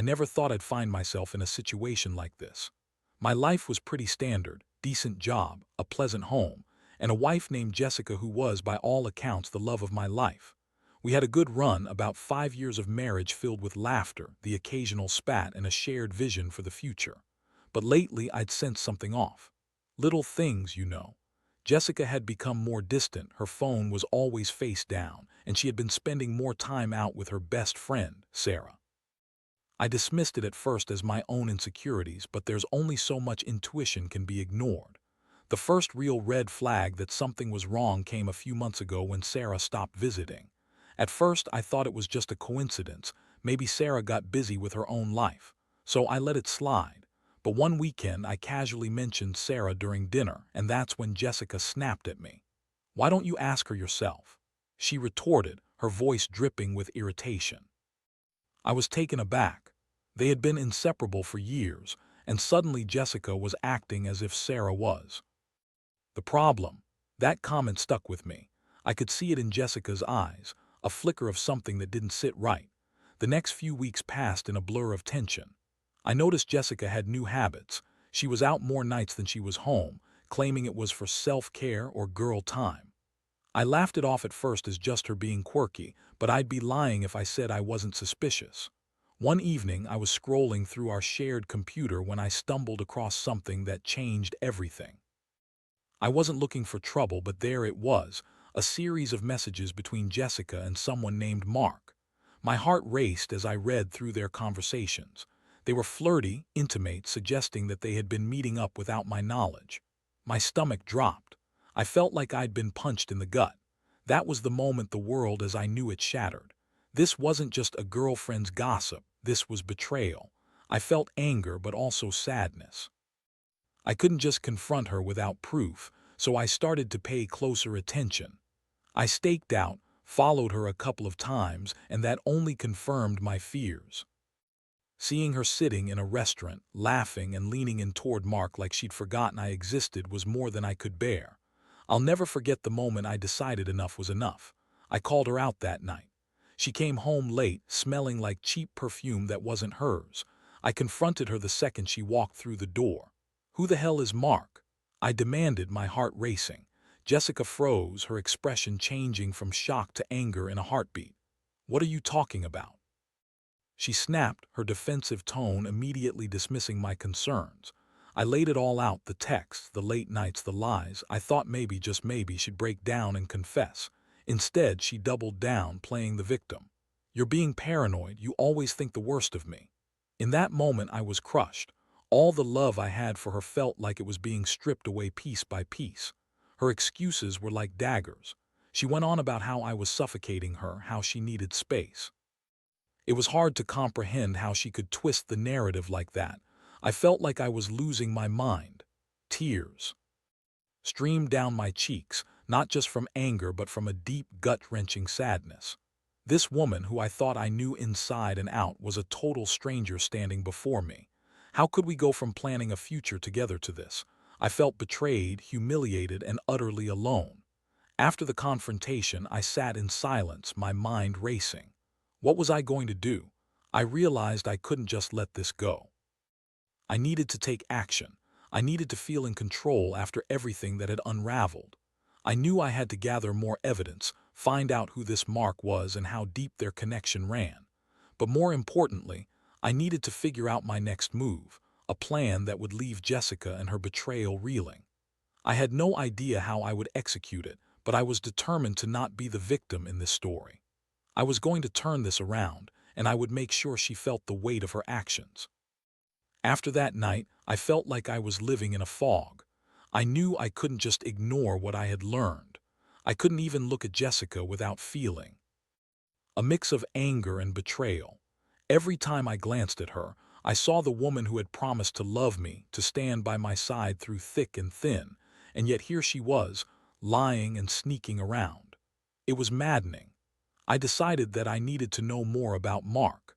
never thought I'd find myself in a situation like this. My life was pretty standard: decent job, a pleasant home, and a wife named Jessica who was, by all accounts, the love of my life. We had a good run, about 5 years of marriage filled with laughter, the occasional spat, and a shared vision for the future. But lately I'd sensed something off. Little things, you know. Jessica had become more distant, her phone was always face down, and she had been spending more time out with her best friend, Sarah. I dismissed it at first as my own insecurities, but there's only so much intuition can be ignored. The first real red flag that something was wrong came a few months ago when Sarah stopped visiting. At first, I thought it was just a coincidence. Maybe Sarah got busy with her own life. So I let it slide. But one weekend, I casually mentioned Sarah during dinner, and that's when Jessica snapped at me. "Why don't you ask her yourself?" she retorted, her voice dripping with irritation. I was taken aback. They had been inseparable for years, and suddenly Jessica was acting as if Sarah was. The problem? That comment stuck with me. I could see it in Jessica's eyes, a flicker of something that didn't sit right. The next few weeks passed in a blur of tension. I noticed Jessica had new habits. She was out more nights than she was home, claiming it was for self-care or girl time. I laughed it off at first as just her being quirky, but I'd be lying if I said I wasn't suspicious. One evening, I was scrolling through our shared computer when I stumbled across something that changed everything. I wasn't looking for trouble, but there it was, a series of messages between Jessica and someone named Mark. My heart raced as I read through their conversations. They were flirty, intimate, suggesting that they had been meeting up without my knowledge. My stomach dropped. I felt like I'd been punched in the gut. That was the moment the world as I knew it shattered. This wasn't just a girlfriend's gossip, this was betrayal. I felt anger, but also sadness. I couldn't just confront her without proof, so I started to pay closer attention. I staked out, followed her a couple of times, and that only confirmed my fears. Seeing her sitting in a restaurant, laughing and leaning in toward Mark like she'd forgotten I existed was more than I could bear. I'll never forget the moment I decided enough was enough. I called her out that night. She came home late, smelling like cheap perfume that wasn't hers. I confronted her the second she walked through the door. "Who the hell is Mark?" I demanded, my heart racing. Jessica froze, her expression changing from shock to anger in a heartbeat. "What are you talking about?" she snapped, her defensive tone immediately dismissing my concerns. I laid it all out: the texts, the late nights, the lies. I thought maybe, just maybe, she'd break down and confess. Instead, she doubled down, playing the victim. "You're being paranoid. You always think the worst of me." In that moment, I was crushed. All the love I had for her felt like it was being stripped away piece by piece. Her excuses were like daggers. She went on about how I was suffocating her, how she needed space. It was hard to comprehend how she could twist the narrative like that. I felt like I was losing my mind. Tears streamed down my cheeks, not just from anger but from a deep, gut-wrenching sadness. This woman, who I thought I knew inside and out, was a total stranger standing before me. How could we go from planning a future together to this? I felt betrayed, humiliated, and utterly alone. After the confrontation, I sat in silence, my mind racing. What was I going to do? I realized I couldn't just let this go. I needed to take action. I needed to feel in control after everything that had unraveled. I knew I had to gather more evidence, find out who this Mark was and how deep their connection ran. But more importantly, I needed to figure out my next move, a plan that would leave Jessica and her betrayal reeling. I had no idea how I would execute it, but I was determined to not be the victim in this story. I was going to turn this around, and I would make sure she felt the weight of her actions. After that night, I felt like I was living in a fog. I knew I couldn't just ignore what I had learned. I couldn't even look at Jessica without feeling a mix of anger and betrayal. Every time I glanced at her, I saw the woman who had promised to love me, to stand by my side through thick and thin, and yet here she was, lying and sneaking around. It was maddening. I decided that I needed to know more about Mark.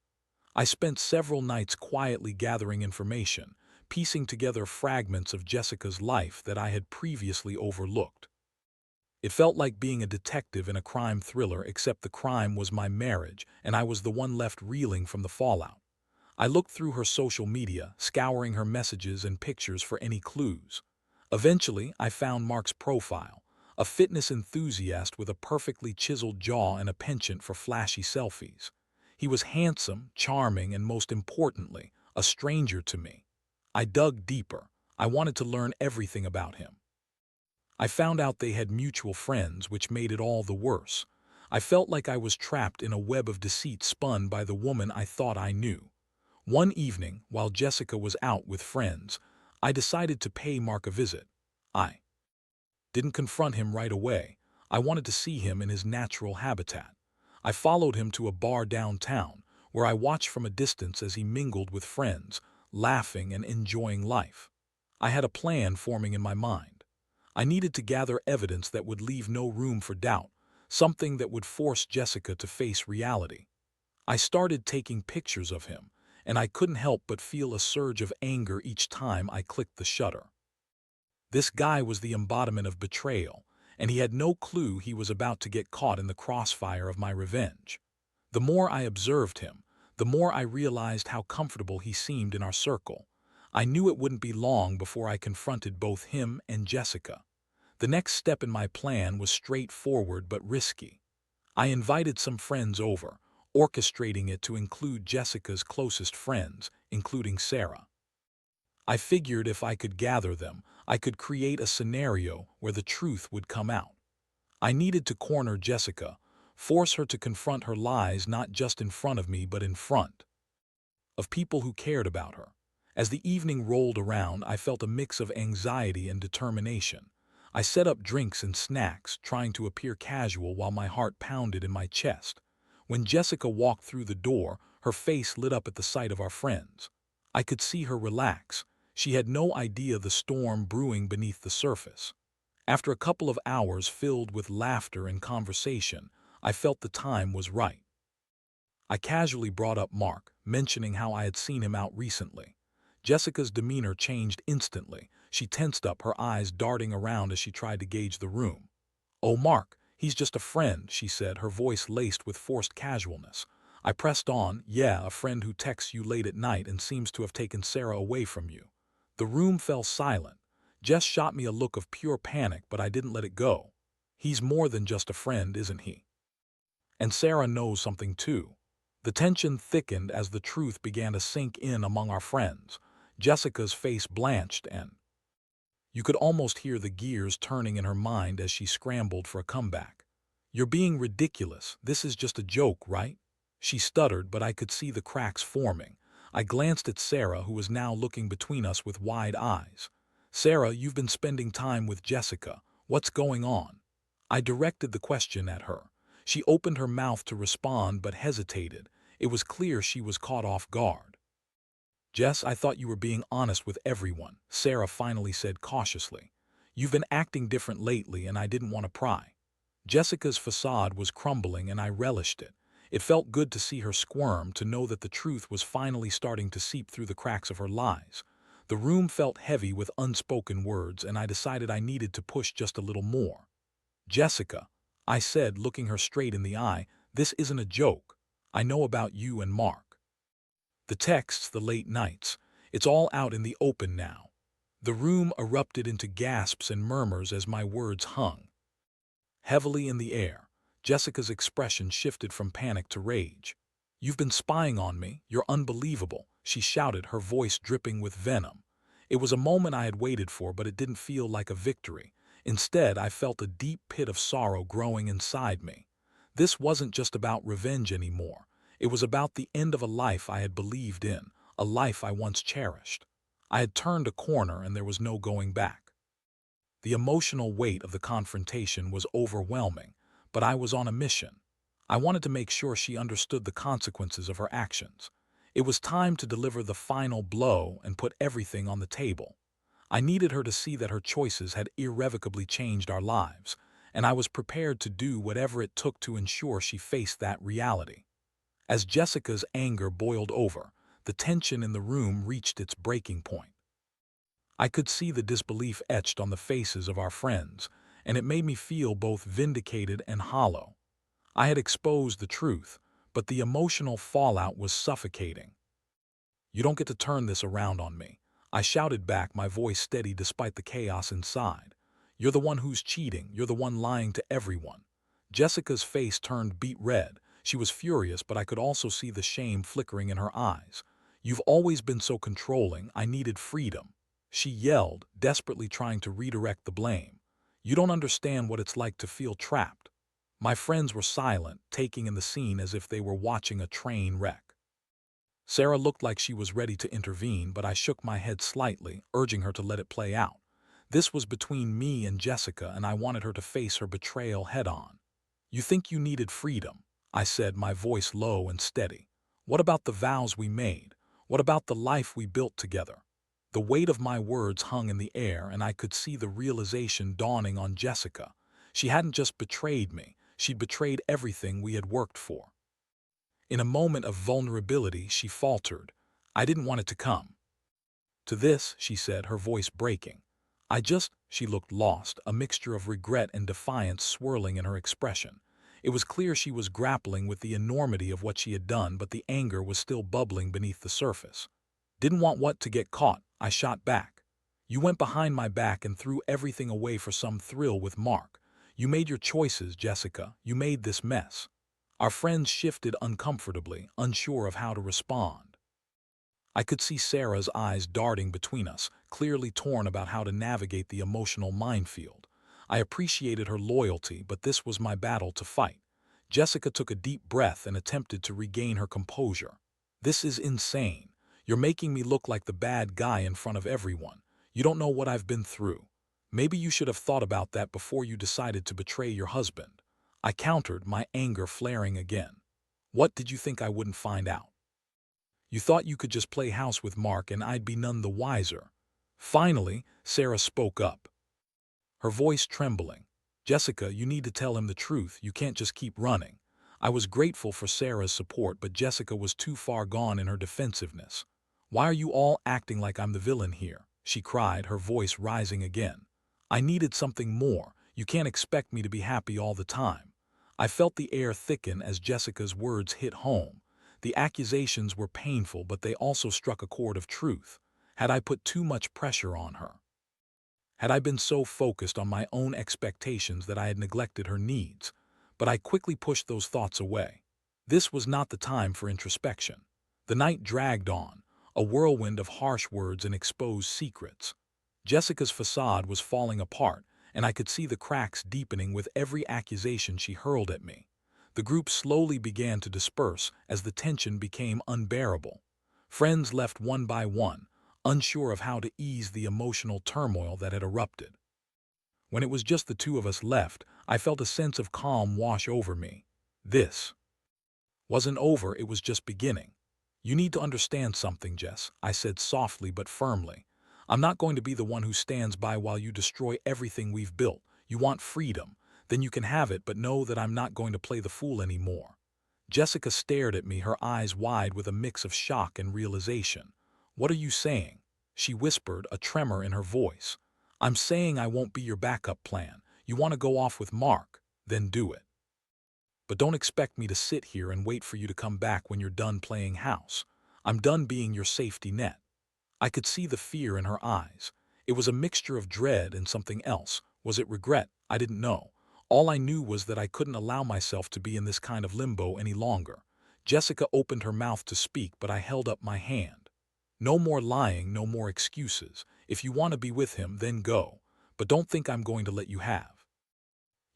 I spent several nights quietly gathering information, piecing together fragments of Jessica's life that I had previously overlooked. It felt like being a detective in a crime thriller, except the crime was my marriage, and I was the one left reeling from the fallout. I looked through her social media, scouring her messages and pictures for any clues. Eventually, I found Mark's profile, a fitness enthusiast with a perfectly chiseled jaw and a penchant for flashy selfies. He was handsome, charming, and most importantly, a stranger to me. I dug deeper. I wanted to learn everything about him. I found out they had mutual friends, which made it all the worse. I felt like I was trapped in a web of deceit spun by the woman I thought I knew. One evening, while Jessica was out with friends, I decided to pay Mark a visit. I didn't confront him right away. I wanted to see him in his natural habitat. I followed him to a bar downtown, where I watched from a distance as he mingled with friends, laughing and enjoying life. I had a plan forming in my mind. I needed to gather evidence that would leave no room for doubt, something that would force Jessica to face reality. I started taking pictures of him, and I couldn't help but feel a surge of anger each time I clicked the shutter. This guy was the embodiment of betrayal, and he had no clue he was about to get caught in the crossfire of my revenge. The more I observed him, the more I realized how comfortable he seemed in our circle. I knew it wouldn't be long before I confronted both him and Jessica. The next step in my plan was straightforward but risky. I invited some friends over, orchestrating it to include Jessica's closest friends, including Sarah. I figured if I could gather them, I could create a scenario where the truth would come out. I needed to corner Jessica, force her to confront her lies not just in front of me but in front of people who cared about her. As the evening rolled around, I felt a mix of anxiety and determination. I set up drinks and snacks, trying to appear casual while my heart pounded in my chest. When Jessica walked through the door, her face lit up at the sight of our friends. I could see her relax. She had no idea the storm brewing beneath the surface. After a couple of hours filled with laughter and conversation, I felt the time was right. I casually brought up Mark, mentioning how I had seen him out recently. Jessica's demeanor changed instantly. She tensed up, her eyes darting around as she tried to gauge the room. "Oh, Mark, he's just a friend," she said, her voice laced with forced casualness. I pressed on, "Yeah, a friend who texts you late at night and seems to have taken Sarah away from you." The room fell silent. Jess shot me a look of pure panic, but I didn't let it go. "He's more than just a friend, isn't he? And Sarah knows something too." The tension thickened as the truth began to sink in among our friends. Jessica's face blanched, and you could almost hear the gears turning in her mind as she scrambled for a comeback. "You're being ridiculous. This is just a joke, right?" She stuttered, but I could see the cracks forming. I glanced at Sarah, who was now looking between us with wide eyes. "Sarah, you've been spending time with Jessica. What's going on?" I directed the question at her. She opened her mouth to respond but hesitated. It was clear she was caught off guard. "Jess, I thought you were being honest with everyone," Sarah finally said cautiously. "You've been acting different lately and I didn't want to pry." Jessica's facade was crumbling and I relished it. It felt good to see her squirm, to know that the truth was finally starting to seep through the cracks of her lies. The room felt heavy with unspoken words, and I decided I needed to push just a little more. "Jessica," I said, looking her straight in the eye, "this isn't a joke. I know about you and Mark. The texts, the late nights, it's all out in the open now." The room erupted into gasps and murmurs as my words hung heavily in the air. Jessica's expression shifted from panic to rage. "You've been spying on me. You're unbelievable," she shouted, her voice dripping with venom. It was a moment I had waited for, but it didn't feel like a victory. Instead, I felt a deep pit of sorrow growing inside me. This wasn't just about revenge anymore. It was about the end of a life I had believed in, a life I once cherished. I had turned a corner and there was no going back. The emotional weight of the confrontation was overwhelming, but I was on a mission. I wanted to make sure she understood the consequences of her actions. It was time to deliver the final blow and put everything on the table. I needed her to see that her choices had irrevocably changed our lives, and I was prepared to do whatever it took to ensure she faced that reality. As Jessica's anger boiled over, the tension in the room reached its breaking point. I could see the disbelief etched on the faces of our friends, and it made me feel both vindicated and hollow. I had exposed the truth, but the emotional fallout was suffocating. You don't get to turn this around on me. I shouted back, my voice steady despite the chaos inside. You're the one who's cheating. You're the one lying to everyone. Jessica's face turned beet red. She was furious, but I could also see the shame flickering in her eyes. You've always been so controlling. I needed freedom. She yelled, desperately trying to redirect the blame. You don't understand what it's like to feel trapped. My friends were silent, taking in the scene as if they were watching a train wreck. Sarah looked like she was ready to intervene, but I shook my head slightly, urging her to let it play out. This was between me and Jessica, and I wanted her to face her betrayal head-on. You think you needed freedom, I said, my voice low and steady. What about the vows we made? What about the life we built together? The weight of my words hung in the air, and I could see the realization dawning on Jessica. She hadn't just betrayed me, she'd betrayed everything we had worked for. In a moment of vulnerability, she faltered. I didn't want it to come to this, she said, her voice breaking. She looked lost, a mixture of regret and defiance swirling in her expression. It was clear she was grappling with the enormity of what she had done, but the anger was still bubbling beneath the surface. Didn't want what to get caught, I shot back. You went behind my back and threw everything away for some thrill with Mark. You made your choices, Jessica. You made this mess. Our friends shifted uncomfortably, unsure of how to respond. I could see Sarah's eyes darting between us, clearly torn about how to navigate the emotional minefield. I appreciated her loyalty, but this was my battle to fight. Jessica took a deep breath and attempted to regain her composure. This is insane. You're making me look like the bad guy in front of everyone. You don't know what I've been through. Maybe you should have thought about that before you decided to betray your husband. I countered, my anger flaring again. What did you think I wouldn't find out? You thought you could just play house with Mark and I'd be none the wiser. Finally, Sarah spoke up, her voice trembling. Jessica, you need to tell him the truth. You can't just keep running. I was grateful for Sarah's support, but Jessica was too far gone in her defensiveness. Why are you all acting like I'm the villain here? She cried, her voice rising again. I needed something more. You can't expect me to be happy all the time. I felt the air thicken as Jessica's words hit home. The accusations were painful, but they also struck a chord of truth. Had I put too much pressure on her? Had I been so focused on my own expectations that I had neglected her needs? But I quickly pushed those thoughts away. This was not the time for introspection. The night dragged on, a whirlwind of harsh words and exposed secrets. Jessica's facade was falling apart, and I could see the cracks deepening with every accusation she hurled at me. The group slowly began to disperse as the tension became unbearable. Friends left one by one, unsure of how to ease the emotional turmoil that had erupted. When it was just the two of us left, I felt a sense of calm wash over me. This wasn't over, it was just beginning. You need to understand something, Jess, I said softly but firmly. I'm not going to be the one who stands by while you destroy everything we've built. You want freedom, then you can have it, but know that I'm not going to play the fool anymore. Jessica stared at me, her eyes wide with a mix of shock and realization. What are you saying? She whispered, a tremor in her voice. I'm saying I won't be your backup plan. You want to go off with Mark? Then do it. But don't expect me to sit here and wait for you to come back when you're done playing house. I'm done being your safety net. I could see the fear in her eyes. It was a mixture of dread and something else. Was it regret? I didn't know. All I knew was that I couldn't allow myself to be in this kind of limbo any longer. Jessica opened her mouth to speak, but I held up my hand. No more lying, no more excuses. If you want to be with him, then go. But don't think I'm going to let you have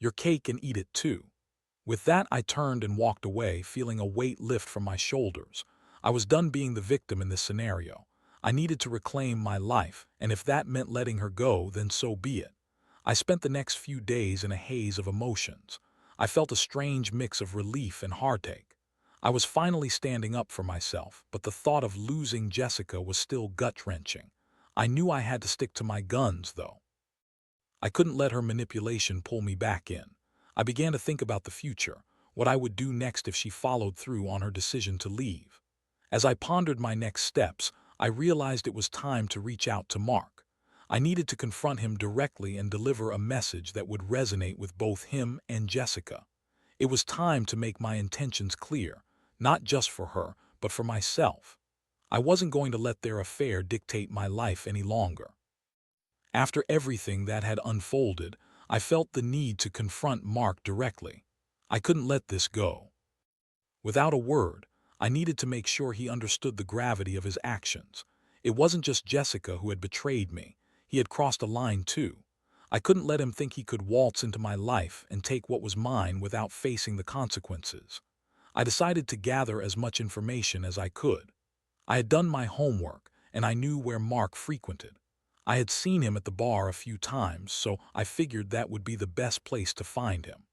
your cake and eat it too. With that, I turned and walked away, feeling a weight lift from my shoulders. I was done being the victim in this scenario. I needed to reclaim my life, and if that meant letting her go, then so be it. I spent the next few days in a haze of emotions. I felt a strange mix of relief and heartache. I was finally standing up for myself, but the thought of losing Jessica was still gut-wrenching. I knew I had to stick to my guns, though. I couldn't let her manipulation pull me back in. I began to think about the future, what I would do next if she followed through on her decision to leave. As I pondered my next steps, I realized it was time to reach out to Mark. I needed to confront him directly and deliver a message that would resonate with both him and Jessica. It was time to make my intentions clear, not just for her, but for myself. I wasn't going to let their affair dictate my life any longer. After everything that had unfolded, I felt the need to confront Mark directly. I couldn't let this go. Without a word, I needed to make sure he understood the gravity of his actions. It wasn't just Jessica who had betrayed me. He had crossed a line too. I couldn't let him think he could waltz into my life and take what was mine without facing the consequences. I decided to gather as much information as I could. I had done my homework, and I knew where Mark frequented. I had seen him at the bar a few times, so I figured that would be the best place to find him.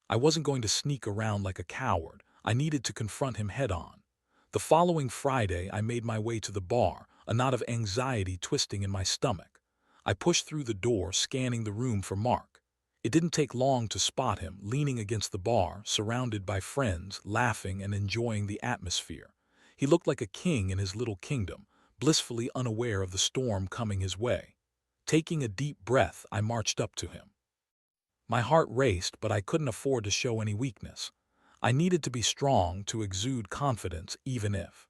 I wasn't going to sneak around like a coward. I needed to confront him head-on. The following Friday, I made my way to the bar, a knot of anxiety twisting in my stomach. I pushed through the door, scanning the room for Mark. It didn't take long to spot him, leaning against the bar, surrounded by friends, laughing and enjoying the atmosphere. He looked like a king in his little kingdom, blissfully unaware of the storm coming his way. Taking a deep breath, I marched up to him. My heart raced, but I couldn't afford to show any weakness. I needed to be strong to exude confidence, even if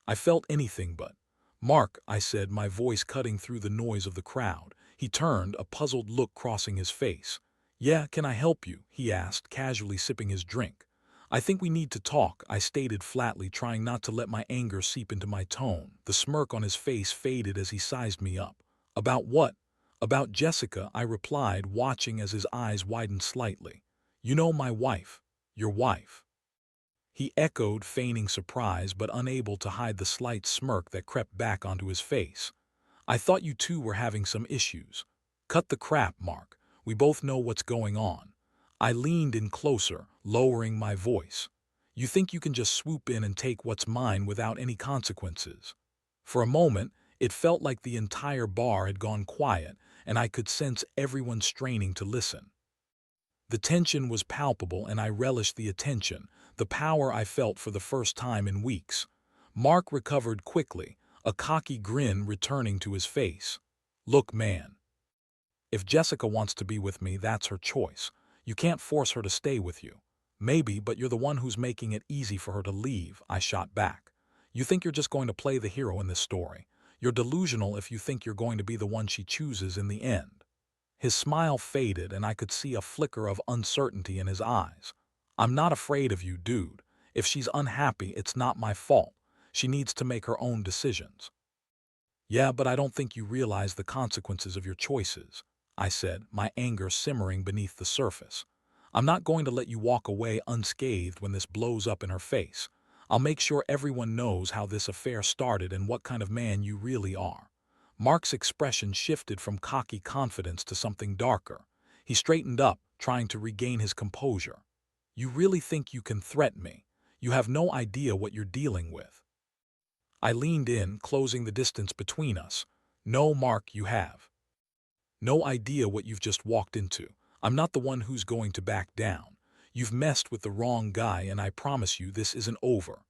I felt anything but. "Mark," I said, my voice cutting through the noise of the crowd. He turned, a puzzled look crossing his face. "Yeah, can I help you?" he asked, casually sipping his drink. "I think we need to talk," I stated flatly, trying not to let my anger seep into my tone. The smirk on his face faded as he sized me up. "About what?" "About Jessica," I replied, watching as his eyes widened slightly. "You know, my wife. Your wife." He echoed, feigning surprise but unable to hide the slight smirk that crept back onto his face. "I thought you two were having some issues." "Cut the crap, Mark. We both know what's going on." I leaned in closer, lowering my voice. "You think you can just swoop in and take what's mine without any consequences?" For a moment, it felt like the entire bar had gone quiet, and I could sense everyone straining to listen. The tension was palpable, and I relished the attention, the power I felt for the first time in weeks. Mark recovered quickly, a cocky grin returning to his face. "Look, man. If Jessica wants to be with me, that's her choice. You can't force her to stay with you." "Maybe, but you're the one who's making it easy for her to leave," I shot back. "You think you're just going to play the hero in this story. You're delusional if you think you're going to be the one she chooses in the end." His smile faded, and I could see a flicker of uncertainty in his eyes. "I'm not afraid of you, dude. If she's unhappy, it's not my fault. She needs to make her own decisions." "Yeah, but I don't think you realize the consequences of your choices," I said, my anger simmering beneath the surface. "I'm not going to let you walk away unscathed when this blows up in her face. I'll make sure everyone knows how this affair started and what kind of man you really are." Mark's expression shifted from cocky confidence to something darker. He straightened up, trying to regain his composure. "You really think you can threaten me? You have no idea what you're dealing with." I leaned in, closing the distance between us. "No, Mark, you have no idea what you've just walked into. I'm not the one who's going to back down. You've messed with the wrong guy, and I promise you this isn't over."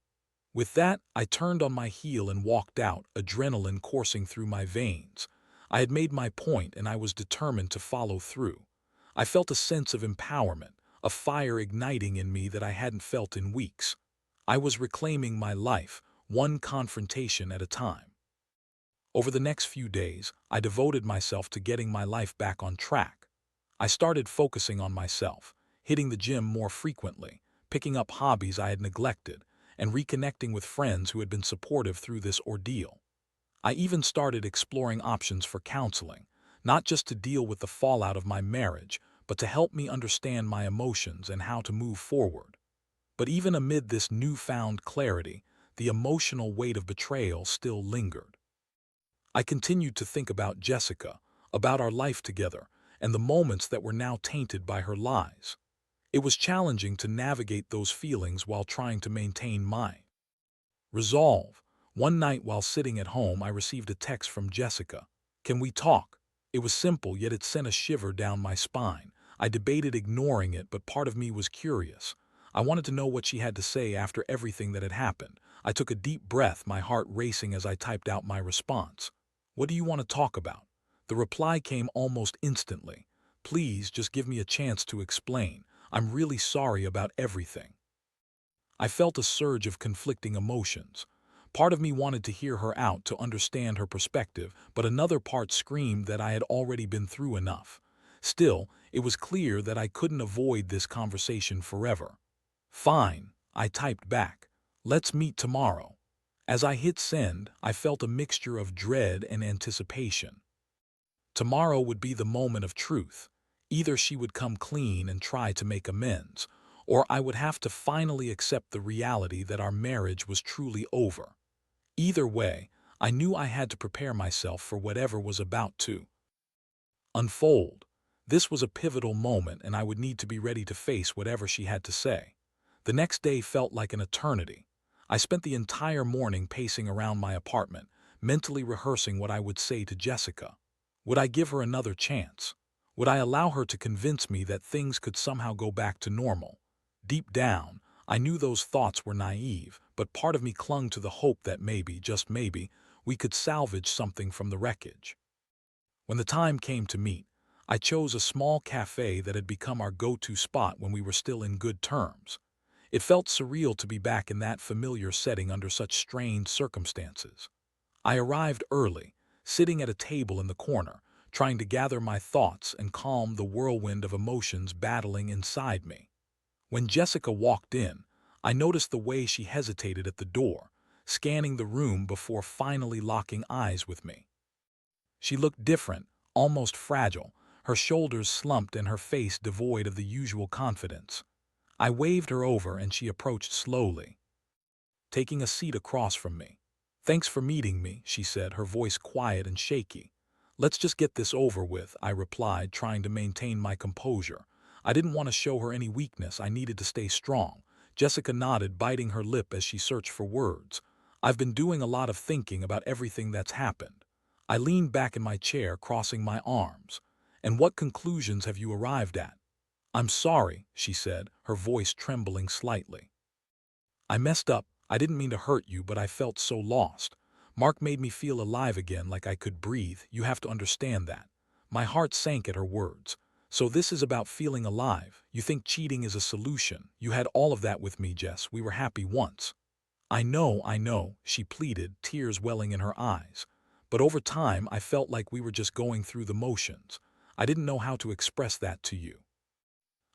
With that, I turned on my heel and walked out, adrenaline coursing through my veins. I had made my point, and I was determined to follow through. I felt a sense of empowerment, a fire igniting in me that I hadn't felt in weeks. I was reclaiming my life, one confrontation at a time. Over the next few days, I devoted myself to getting my life back on track. I started focusing on myself, hitting the gym more frequently, picking up hobbies I had neglected, and reconnecting with friends who had been supportive through this ordeal. I even started exploring options for counseling, not just to deal with the fallout of my marriage, but to help me understand my emotions and how to move forward. But even amid this newfound clarity, the emotional weight of betrayal still lingered. I continued to think about Jessica, about our life together, and the moments that were now tainted by her lies. It was challenging to navigate those feelings while trying to maintain my resolve. One night while sitting at home, I received a text from Jessica. "Can we talk?" It was simple, yet it sent a shiver down my spine. I debated ignoring it, but part of me was curious. I wanted to know what she had to say after everything that had happened. I took a deep breath, my heart racing as I typed out my response. "What do you want to talk about?" The reply came almost instantly. "Please, just give me a chance to explain. I'm really sorry about everything." I felt a surge of conflicting emotions. Part of me wanted to hear her out to understand her perspective, but another part screamed that I had already been through enough. Still, it was clear that I couldn't avoid this conversation forever. Fine, I typed back. Let's meet tomorrow. As I hit send, I felt a mixture of dread and anticipation. Tomorrow would be the moment of truth. Either she would come clean and try to make amends, or I would have to finally accept the reality that our marriage was truly over. Either way, I knew I had to prepare myself for whatever was about to unfold. This was a pivotal moment, and I would need to be ready to face whatever she had to say. The next day felt like an eternity. I spent the entire morning pacing around my apartment, mentally rehearsing what I would say to Jessica. Would I give her another chance? Would I allow her to convince me that things could somehow go back to normal? Deep down, I knew those thoughts were naive, but part of me clung to the hope that maybe, just maybe, we could salvage something from the wreckage. When the time came to meet, I chose a small cafe that had become our go-to spot when we were still in good terms. It felt surreal to be back in that familiar setting under such strained circumstances. I arrived early, sitting at a table in the corner, trying to gather my thoughts and calm the whirlwind of emotions battling inside me. When Jessica walked in, I noticed the way she hesitated at the door, scanning the room before finally locking eyes with me. She looked different, almost fragile, her shoulders slumped and her face devoid of the usual confidence. I waved her over and she approached slowly, taking a seat across from me. "Thanks for meeting me," she said, her voice quiet and shaky. "Let's just get this over with," I replied, trying to maintain my composure. I didn't want to show her any weakness. I needed to stay strong. Jessica nodded, biting her lip as she searched for words. "I've been doing a lot of thinking about everything that's happened." I leaned back in my chair, crossing my arms. "And what conclusions have you arrived at?" "I'm sorry," she said, her voice trembling slightly. "I messed up. I didn't mean to hurt you, but I felt so lost. Mark made me feel alive again, like I could breathe. You have to understand that." My heart sank at her words. "So this is about feeling alive. You think cheating is a solution. You had all of that with me, Jess. We were happy once." I know," she pleaded, tears welling in her eyes. "But over time, I felt like we were just going through the motions. I didn't know how to express that to you.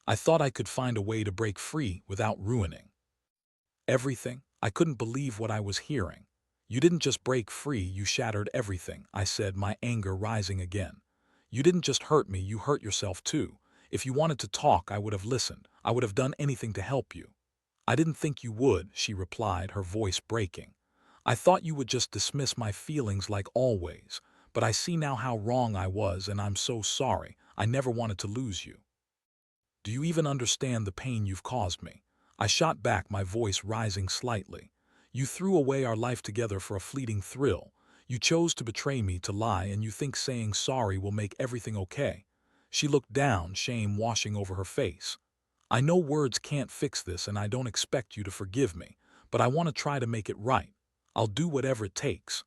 I thought I could find a way to break free without ruining everything." I couldn't believe what I was hearing. "You didn't just break free, you shattered everything," I said, my anger rising again. "You didn't just hurt me, you hurt yourself too. If you wanted to talk, I would have listened. I would have done anything to help you." "I didn't think you would," she replied, her voice breaking. "I thought you would just dismiss my feelings like always. But I see now how wrong I was, and I'm so sorry. I never wanted to lose you. Do you even understand the pain you've caused me?" I shot back, my voice rising slightly. "You threw away our life together for a fleeting thrill. You chose to betray me, to lie, and you think saying sorry will make everything okay." She looked down, shame washing over her face. "I know words can't fix this, and I don't expect you to forgive me, but I want to try to make it right. I'll do whatever it takes."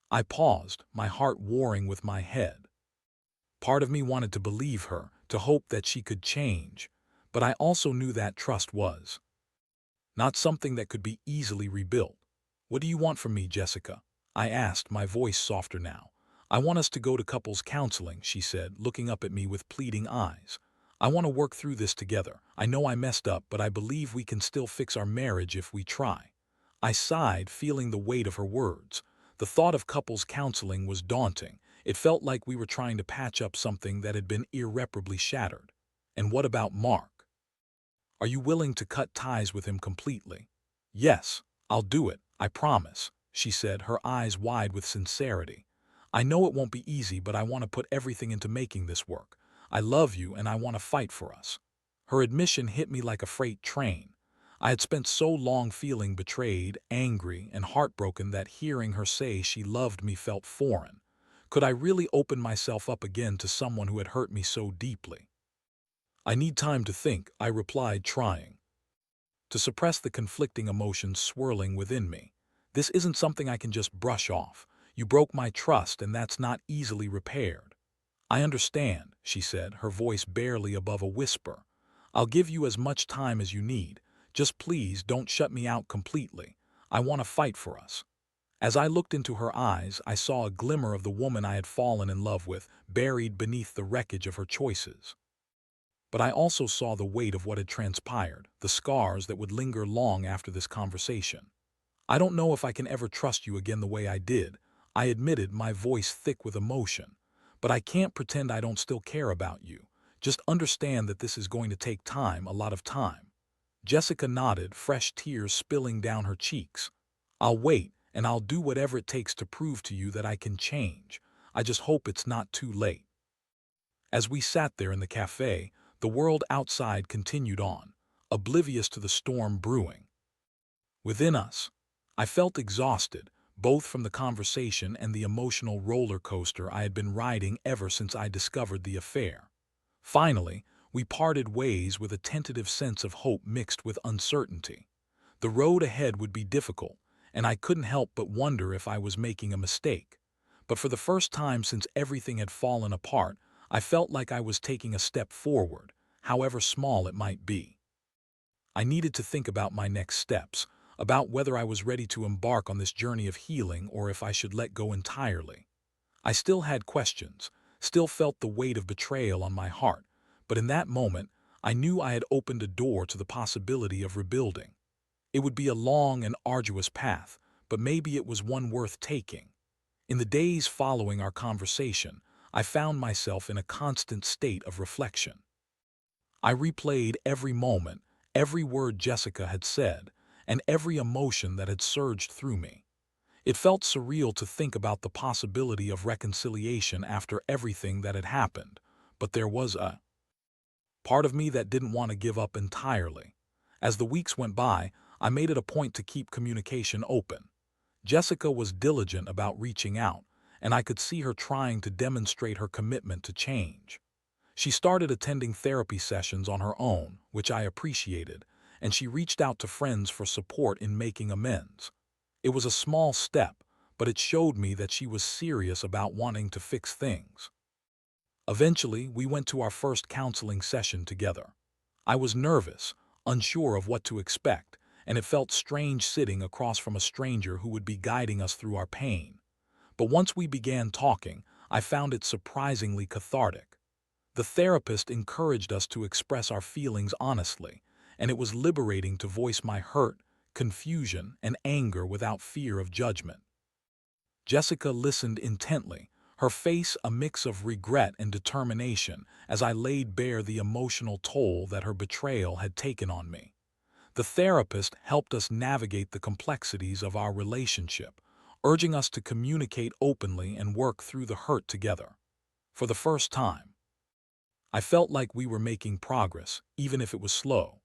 I paused, my heart warring with my head. Part of me wanted to believe her, to hope that she could change, but I also knew that trust was not something that could be easily rebuilt. "What do you want from me, Jessica?" I asked, my voice softer now. "I want us to go to couples counseling," she said, looking up at me with pleading eyes. "I want to work through this together. I know I messed up, but I believe we can still fix our marriage if we try." I sighed, feeling the weight of her words. The thought of couples counseling was daunting. It felt like we were trying to patch up something that had been irreparably shattered. "And what about Mark? Are you willing to cut ties with him completely?" "Yes, I'll do it, I promise," she said, her eyes wide with sincerity. "I know it won't be easy, but I want to put everything into making this work. I love you and I want to fight for us." Her admission hit me like a freight train. I had spent so long feeling betrayed, angry, and heartbroken that hearing her say she loved me felt foreign. Could I really open myself up again to someone who had hurt me so deeply? "I need time to think," I replied, trying to suppress the conflicting emotions swirling within me. "This isn't something I can just brush off. You broke my trust, and that's not easily repaired." "I understand," she said, her voice barely above a whisper. "I'll give you as much time as you need. Just please don't shut me out completely. I want to fight for us." As I looked into her eyes, I saw a glimmer of the woman I had fallen in love with, buried beneath the wreckage of her choices. But I also saw the weight of what had transpired, the scars that would linger long after this conversation. "I don't know if I can ever trust you again the way I did," I admitted, my voice thick with emotion. "But I can't pretend I don't still care about you. Just understand that this is going to take time, a lot of time." Jessica nodded, fresh tears spilling down her cheeks. "I'll wait, and I'll do whatever it takes to prove to you that I can change. I just hope it's not too late." As we sat there in the cafe, the world outside continued on, oblivious to the storm brewing. Within us, I felt exhausted, both from the conversation and the emotional roller coaster I had been riding ever since I discovered the affair. Finally, we parted ways with a tentative sense of hope mixed with uncertainty. The road ahead would be difficult, and I couldn't help but wonder if I was making a mistake. But for the first time since everything had fallen apart, I felt like I was taking a step forward, however small it might be. I needed to think about my next steps, about whether I was ready to embark on this journey of healing or if I should let go entirely. I still had questions, still felt the weight of betrayal on my heart, but in that moment, I knew I had opened a door to the possibility of rebuilding. It would be a long and arduous path, but maybe it was one worth taking. In the days following our conversation, I found myself in a constant state of reflection. I replayed every moment, every word Jessica had said, and every emotion that had surged through me. It felt surreal to think about the possibility of reconciliation after everything that had happened, but there was a part of me that didn't want to give up entirely. As the weeks went by, I made it a point to keep communication open. Jessica was diligent about reaching out, and I could see her trying to demonstrate her commitment to change. She started attending therapy sessions on her own, which I appreciated, and she reached out to friends for support in making amends. It was a small step, but it showed me that she was serious about wanting to fix things. Eventually, we went to our first counseling session together. I was nervous, unsure of what to expect, and it felt strange sitting across from a stranger who would be guiding us through our pain. But once we began talking, I found it surprisingly cathartic. The therapist encouraged us to express our feelings honestly, and it was liberating to voice my hurt, confusion, and anger without fear of judgment. Jessica listened intently, her face a mix of regret and determination as I laid bare the emotional toll that her betrayal had taken on me. The therapist helped us navigate the complexities of our relationship, urging us to communicate openly and work through the hurt together. For the first time, I felt like we were making progress, even if it was slow.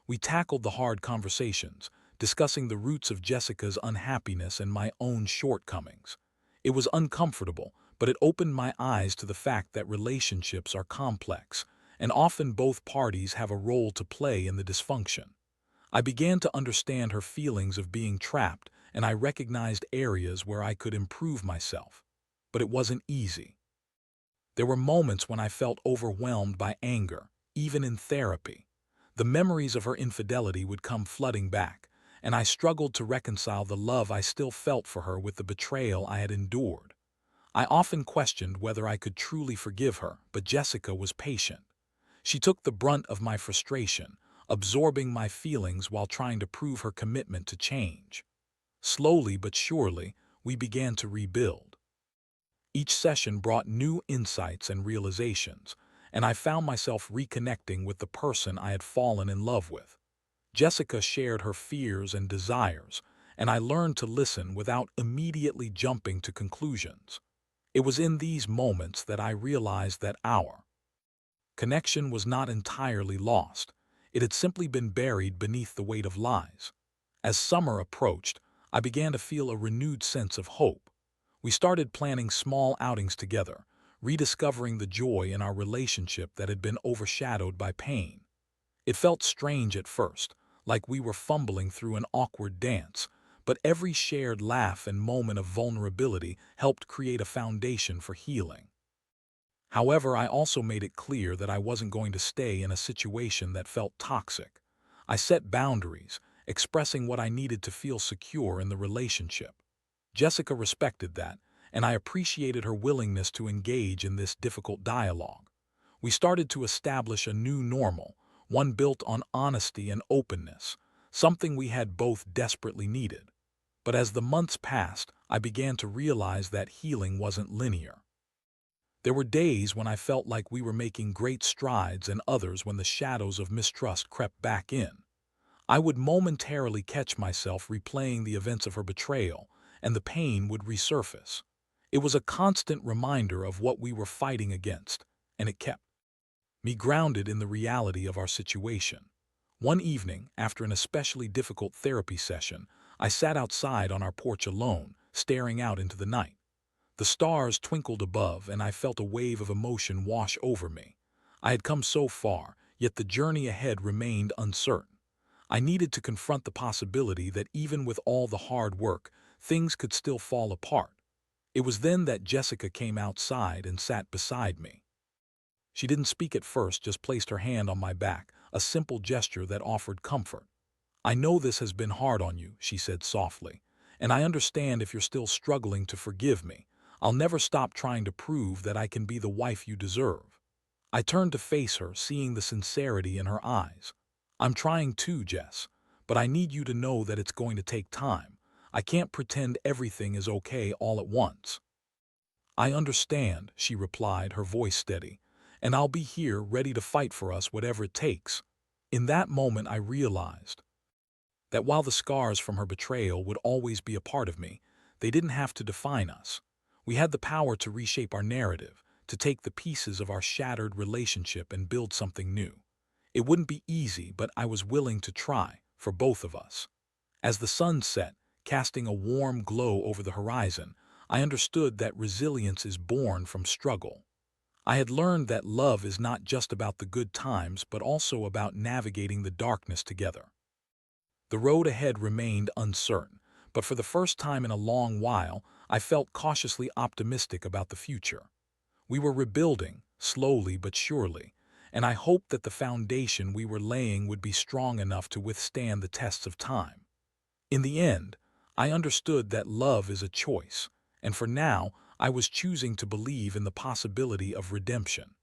We tackled the hard conversations, discussing the roots of Jessica's unhappiness and my own shortcomings. It was uncomfortable, but it opened my eyes to the fact that relationships are complex, and often both parties have a role to play in the dysfunction. I began to understand her feelings of being trapped, and I recognized areas where I could improve myself. But it wasn't easy. There were moments when I felt overwhelmed by anger, even in therapy. The memories of her infidelity would come flooding back, and I struggled to reconcile the love I still felt for her with the betrayal I had endured. I often questioned whether I could truly forgive her, but Jessica was patient. She took the brunt of my frustration, absorbing my feelings while trying to prove her commitment to change. Slowly but surely, we began to rebuild. Each session brought new insights and realizations, and I found myself reconnecting with the person I had fallen in love with. Jessica shared her fears and desires, and I learned to listen without immediately jumping to conclusions. It was in these moments that I realized that our connection was not entirely lost. It had simply been buried beneath the weight of lies. As summer approached, I began to feel a renewed sense of hope. We started planning small outings together, rediscovering the joy in our relationship that had been overshadowed by pain. It felt strange at first, like we were fumbling through an awkward dance, but every shared laugh and moment of vulnerability helped create a foundation for healing. However, I also made it clear that I wasn't going to stay in a situation that felt toxic. I set boundaries, expressing what I needed to feel secure in the relationship. Jessica respected that, and I appreciated her willingness to engage in this difficult dialogue. We started to establish a new normal, one built on honesty and openness, something we had both desperately needed. But as the months passed, I began to realize that healing wasn't linear. There were days when I felt like we were making great strides and others when the shadows of mistrust crept back in. I would momentarily catch myself replaying the events of her betrayal, and the pain would resurface. It was a constant reminder of what we were fighting against, and it kept me grounded in the reality of our situation. One evening, after an especially difficult therapy session, I sat outside on our porch alone, staring out into the night. The stars twinkled above, and I felt a wave of emotion wash over me. I had come so far, yet the journey ahead remained uncertain. I needed to confront the possibility that even with all the hard work, things could still fall apart. It was then that Jessica came outside and sat beside me. She didn't speak at first, just placed her hand on my back, a simple gesture that offered comfort. "I know this has been hard on you," she said softly, "and I understand if you're still struggling to forgive me. I'll never stop trying to prove that I can be the wife you deserve." I turned to face her, seeing the sincerity in her eyes. "I'm trying too, Jess, but I need you to know that it's going to take time. I can't pretend everything is okay all at once." "I understand," she replied, her voice steady, "and I'll be here ready to fight for us whatever it takes." In that moment I realized that while the scars from her betrayal would always be a part of me, they didn't have to define us. We had the power to reshape our narrative, to take the pieces of our shattered relationship and build something new. It wouldn't be easy, but I was willing to try, for both of us. As the sun set, casting a warm glow over the horizon, I understood that resilience is born from struggle. I had learned that love is not just about the good times, but also about navigating the darkness together. The road ahead remained uncertain, but for the first time in a long while, I felt cautiously optimistic about the future. We were rebuilding, slowly but surely, and I hoped that the foundation we were laying would be strong enough to withstand the tests of time. In the end, I understood that love is a choice, and for now, I was choosing to believe in the possibility of redemption.